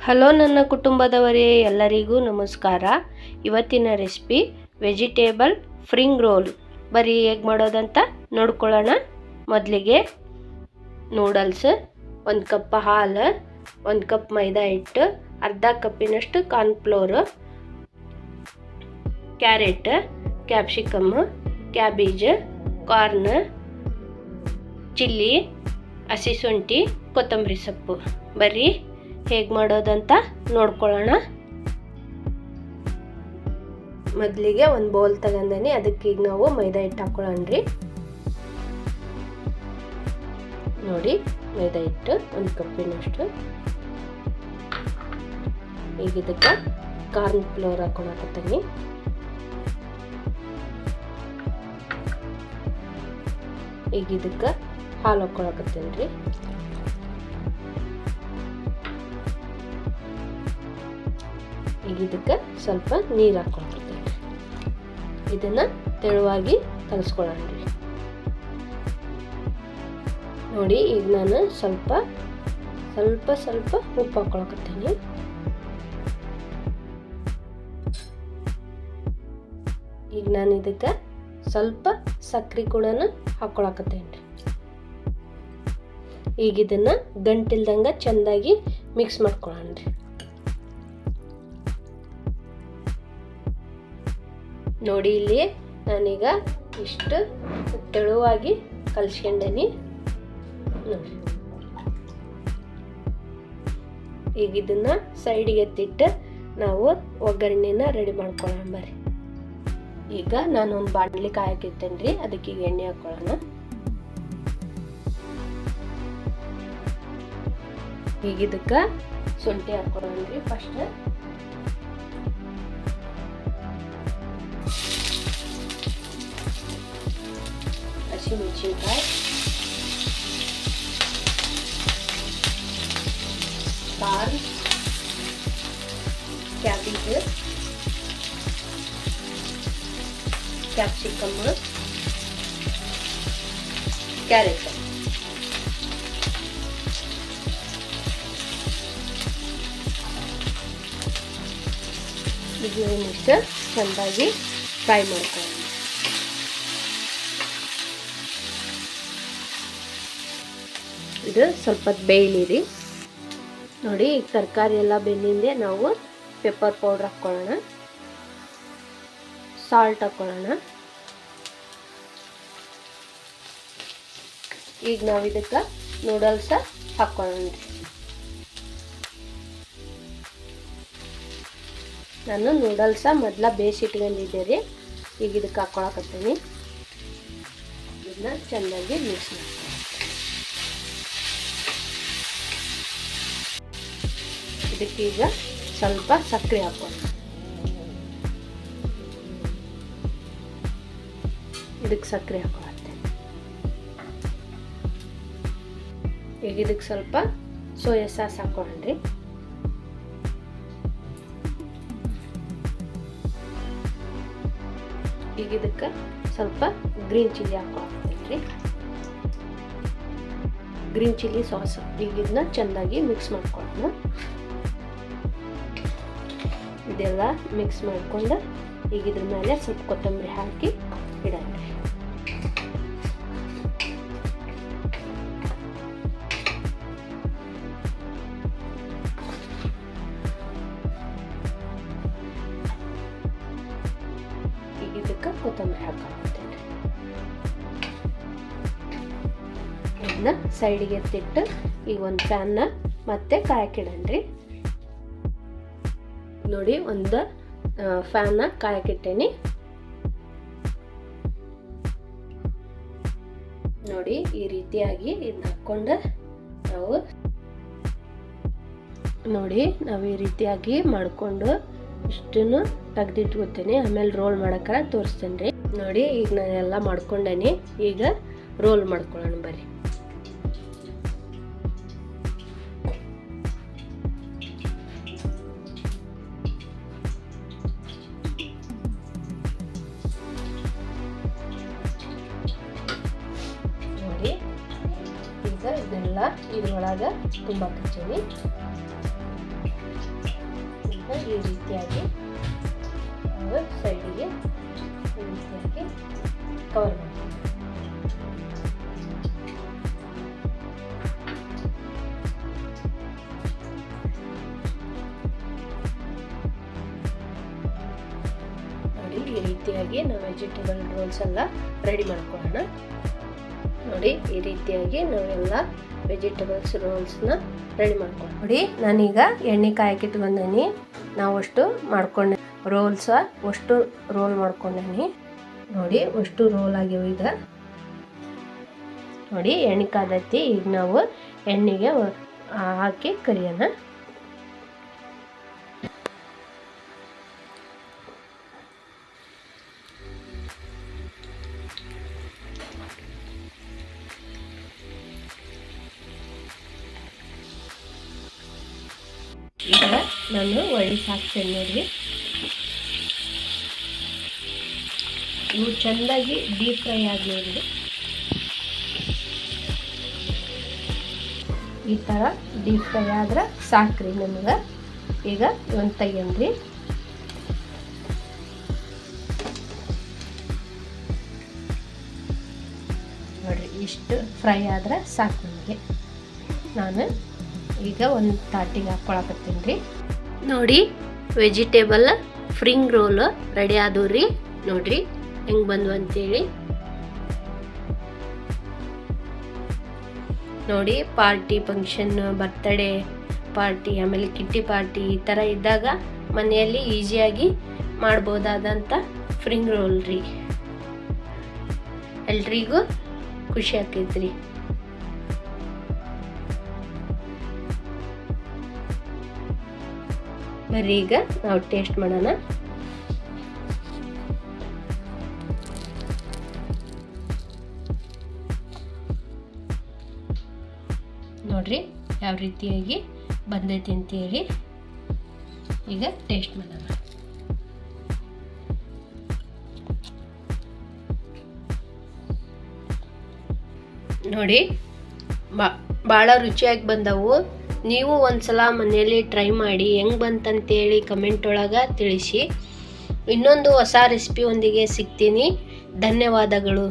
Hello ನನ್ನ ಕುಟುಂಬದವರೇ, ಎಲ್ಲರಿಗೂ ನಮಸ್ಕಾರ. ಇವತ್ತಿನ ರೆಸಿಪಿ ವೆಜಿಟೇಬಲ್ ಸ್ಪ್ರಿಂಗ್ ರೋಲ್. ಬರೀ ಹೇಗೆ ಮಾಡೋದಂತ ನೋಡ್ಕೊಳ್ಳೋಣ. ಮೊದಲಿಗೆ ನೂಡಲ್ಸ್, 1 ಕಪ್ ಹಾಲು, 1 ಕಪ್ ಮೈದಾ ಹಿಟ್ಟು, ಅರ್ಧ ಕಪ್ಪಿನಷ್ಟು cornflour, carrot, capsicum, cabbage, corn, chilli, ಹಸಿ ಶುಂಠಿ, ಕೊತ್ತಂಬರಿ ಸೊಪ್ಪು. ಬರ್ರಿ ಹೇಗೆ ಮಾಡೋದಂತ ನೋಡ್ಕೊಳ್ಳೋಣ. ಮೊದಲಿಗೆ ಒಂದು ಬೌಲ್ ತಗೊಂಡೇನಿ. ಅದಕ್ಕೆ ಈಗ ನಾವು ಮೈದಾ ಹಿಟ್ಟು ಹಾಕೊಳ್ಳೋಣ್ರಿ. ನೋಡಿ, ಮೈದಾ ಹಿಟ್ಟು 1 ಕಪ್ಪಿನಷ್ಟು. ಈಗ ಇದಕ್ಕೆ ಕಾರ್ನ್ ಫ್ಲೋರ್ ಹಾಕೊಳಕತ್ತೀನಿ. ಈಗ ಇದಕ್ಕೆ ಹಾಲು ಹಾಕೊಳಕತ್ತೀನಿ ರೀ. ಈಗ ಇದಕ್ಕೆ ಸ್ವಲ್ಪ ನೀರು ಹಾಕೊಳ್ತೀನಿ. ಇದನ್ನ ತೆಳುವಾಗಿ ಕಲಿಸ್ಕೊಳ್ಳೋಣ. ನೋಡಿ, ಈಗ ನಾನು ಸ್ವಲ್ಪ ಉಪ್ಪು ಹಾಕೊಳಕತ್ತೀನಿ. ಈಗ ನಾನು ಇದಕ್ಕೆ ಸ್ವಲ್ಪ ಸಕ್ಕರೆ ಕೂಡ ಹಾಕೊಳಕತ್ತೇನೆ. ಈಗ ಇದನ್ನ ಗಂಟಿಲ್ದಂಗ ಚೆಂದಾಗಿ ಮಿಕ್ಸ್ ಮಾಡ್ಕೊಳ್ಳೋಣ. ನೋಡಿ, ಇಲ್ಲಿ ನಾನೀಗ ಇಷ್ಟು ತೆಳುವಾಗಿ ಕಲಿಸ್ಕೊಂಡೇನಿ. ನೋಡಿ, ಈಗ ಇದನ್ನ ಸೈಡಿಗೆ ಎತ್ತಿಟ್ಟು ನಾವು ಒಗ್ಗರಣೆನ ರೆಡಿ ಮಾಡ್ಕೊಳ್ಳೋಣ. ಬರ್ರಿ, ಈಗ ನಾನು ಒಂದು ಬಾಣಲಿ ಕಾಯಕ್ಕಿರ್ತೇನೆ ರೀ. ಅದಕ್ಕೆ ಈಗ ಎಣ್ಣೆ ಹಾಕೊಳ್ಳೋಣ. ಈಗ ಇದಕ್ಕೆ ಶುಂಠಿ ಹಾಕೊಳ್ಳೋಣ ರೀ. ಫಸ್ಟ್ ಹಸಿಮೆಣಸಿನಕಾಯಿ, ಕಾರ್ನ್, ಕ್ಯಾಬೇಜ್, ಕ್ಯಾಪ್ಸಿಕಮ್, ಕ್ಯಾರೆಟ್. ಇದನ್ನಿಷ್ಟು ಚೆಂದಾಗಿ ಫ್ರೈ ಮಾಡ್ಕೊಳ್ಳೋಣ. ಇದು ಸ್ವಲ್ಪ ಬೇಯಲಿರಿ. ನೋಡಿ, ಈಗ ತರಕಾರಿ ಎಲ್ಲ ಬೆಂದಿಂದೆ. ನಾವು ಪೆಪ್ಪರ್ ಪೌಡರ್ ಹಾಕ್ಕೊಳ್ಳೋಣ, ಸಾಲ್ಟ್ ಹಾಕ್ಕೊಳ್ಳೋಣ. ಈಗ ನಾವು ಇದಕ್ಕೆ ನೂಡಲ್ಸ್ ಹಾಕ್ಕೊಳ್ಳೋಣ. ನಾನು ನೂಡಲ್ಸ ಮೊದಲ ಬೇಯಿಸಿಟ್ಕೊಂಡಿದ್ದೆ ರೀ. ಈಗ ಇದಕ್ಕೆ ಹಾಕ್ಕೊಳಕತ್ತೀನಿ. ಇದನ್ನ ಚೆನ್ನಾಗಿ ಮಿಕ್ಸ್ ಮಾಡಿ. ಇದಕ್ಕೆ ಈಗ ಸ್ವಲ್ಪ ಸಕ್ಕರೆ ಹಾಕೋಣ. ಇದಕ್ಕೆ ಸಕ್ಕರೆ ಹಾಕೊಳ್ಳುತ್ತೆ. ಈಗ ಇದಕ್ಕೆ ಸ್ವಲ್ಪ ಸೋಯಾ ಸಾಸ್ ಹಾಕೊಳ್ಳ್ರಿ. ಈಗ ಇದಕ್ಕೆ ಸ್ವಲ್ಪ ಗ್ರೀನ್ ಚಿಲ್ಲಿ ಹಾಕೊಳ್ತೀನಿ. Green chilli sauce. ಈಗ ಇದನ್ನ ಚೆನ್ನಾಗಿ ಮಿಕ್ಸ್ ಮಾಡ್ಕೊಳ್ಳೋಣ. ಇದೆಲ್ಲ ಮಿಕ್ಸ್ ಮಾಡ್ಕೊಂಡು ಈಗ ಇದ್ರ ಮೇಲೆ ಸ್ವಲ್ಪ ಕೊತ್ತಂಬರಿ ಹಾಕಿ ಇಡೋಣ. ಈಗ ಇದಕ್ಕೆ ಕೊತ್ತಂಬರಿ ಹಾಕ್ತೀನಿ. ಇದನ್ನ ಸೈಡಿಗೆ ಎತ್ತಿಟ್ಟು ಈಗ ಒಂದು ಪ್ಯಾನ್ನ ಮತ್ತೆ ಕಾಯಕ್ಕಿಡನ್ರಿ. ನೋಡಿ, ಒಂದು ಫ್ಯಾನ್ನ ಕಾಯಕ್ಕಿಟ್ಟೇನಿ. ನೋಡಿ, ಈ ರೀತಿಯಾಗಿ ಇದನ್ನ ಹಾಕೊಂಡು ನಾವು ಈ ರೀತಿಯಾಗಿ ಮಾಡಿಕೊಂಡು ಇಷ್ಟನ್ನು ತೆಗೆದಿಟ್ಕೋತೇನೆ. ಆಮೇಲೆ ರೋಲ್ ಮಾಡಕ್ಕಾರ ತೋರಿಸ್ತೇನೆ ರೀ. ನೋಡಿ, ಈಗ ನಾನೆಲ್ಲ ಮಾಡ್ಕೊಂಡೇನಿ. ಈಗ ರೋಲ್ ಮಾಡ್ಕೊಳ್ಳೋಣ. ಬರ್ರಿ, ಈಗ ಇದನ್ನೆಲ್ಲ ಇದ್ರೊಳಗೆ ತುಂಬಾಕತ್ತೀನಿ. ಈಗ ಈ ರೀತಿಯಾಗಿ ನಾವು ಸೈಡಿಗೆ ಈ ರೀತಿಯಾಗಿ ಕವರ್ ಮಾಡ್ತೀವಿ. ನೋಡಿ ಈ ರೀತಿಯಾಗಿ ನಾವು ವೆಜಿಟೇಬಲ್ ರೋಲ್ಸ್ ಎಲ್ಲ ರೆಡಿ ಮಾಡ್ಕೊಳ್ಳೋಣ. ನೋಡಿ ಈ ರೀತಿಯಾಗಿ ನಾವೆಲ್ಲ ವೆಜಿಟೇಬಲ್ಸ್ ರೋಲ್ಸ್ನ ರೆಡಿ ಮಾಡ್ಕೊಂಡು ನೋಡಿ. ನಾನೀಗ ಎಣ್ಣೆ ಕಾಯಕ್ಕಿಟ್ಕೊಂಡೀನಿ. ನಾವು ಅಷ್ಟು ಮಾಡ್ಕೊಂಡೆ ರೋಲ್ಸ ಅಷ್ಟು ರೋಲ್ ಮಾಡ್ಕೊಂಡೀನಿ. ನೋಡಿ ಅಷ್ಟು ರೋಲ್ ಆಗ್ಯಾವ. ಈಗ ನೋಡಿ ಎಣ್ಣೆ ಕಾದೈತಿ. ಈಗ ನಾವು ಎಣ್ಣೆಗೆ ಹಾಕಿ ಕರಿಯೋಣ. ಈಗ ನಾನು ಒಳ್ಳೆ ಹಾಕ್ತೇನೆ ನೋಡ್ರಿ. ಇವು ಚೆಂದಾಗಿ ಡೀಪ್ ಫ್ರೈ ಆಗಲಿ. ಈ ಥರ ಡೀಪ್ ಫ್ರೈ ಆದ್ರೆ ಸಾಕ್ರಿ ನಮ್ಗೆ. ಈಗ ಒಂದು ತೆಗಿಯನ್ರಿ. ನೋಡ್ರಿ ಇಷ್ಟು ಫ್ರೈ ಆದ್ರೆ ಸಾಕು ನಮಗೆ. ನಾನು ಈಗ ಒಂದು ತಾಟಿಗೆ ಹಾಕ್ಕೊಳಕತ್ತೀನಿ ರೀ. ನೋಡಿ ವೆಜಿಟೇಬಲ್ ಫ್ರಿಂಗ್ ರೋಲ್ ರೆಡಿ ಆದವು ರೀ. ನೋಡ್ರಿ ಹೆಂಗೆ ಬಂದ್ವು ಅಂತೇಳಿ. ನೋಡಿ ಪಾರ್ಟಿ ಫಂಕ್ಷನ್, ಬರ್ತ್ಡೇ ಪಾರ್ಟಿ, ಆಮೇಲೆ ಕಿಟ್ಟಿ ಪಾರ್ಟಿ ಈ ಥರ ಇದ್ದಾಗ ಮನೆಯಲ್ಲಿ ಈಸಿಯಾಗಿ ಮಾಡ್ಬೋದಾದಂಥ ಫ್ರಿಂಗ್ ರೋಲ್ ರೀ. ಎಲ್ರಿಗೂ ಖುಷಿ ಆಕೈತ್ರಿ. ಬರ್ರಿ ಈಗ ನಾವು ಟೇಸ್ಟ್ ಮಾಡೋಣ. ನೋಡ್ರಿ ಯಾವ ರೀತಿಯಾಗಿ ಬಂದೈತಿ ಅಂತೇಳಿ. ಈಗ ಟೇಸ್ಟ್ ಮಾಡೋಣ. ನೋಡಿ ಭಾಳ ರುಚಿಯಾಗಿ ಬಂದವು. ನೀವು ಒಂದ್ಸಲ ಮನೆಯಲ್ಲಿ ಟ್ರೈ ಮಾಡಿ ಹೆಂಗೆ ಬಂತಂತೇಳಿ ಕಮೆಂಟ್ ಒಳಗೆ ತಿಳಿಸಿ. ಇನ್ನೊಂದು ಹೊಸ ರೆಸಿಪಿ ಒಂದಿಗೆ ಸಿಗ್ತೀನಿ. ಧನ್ಯವಾದಗಳು.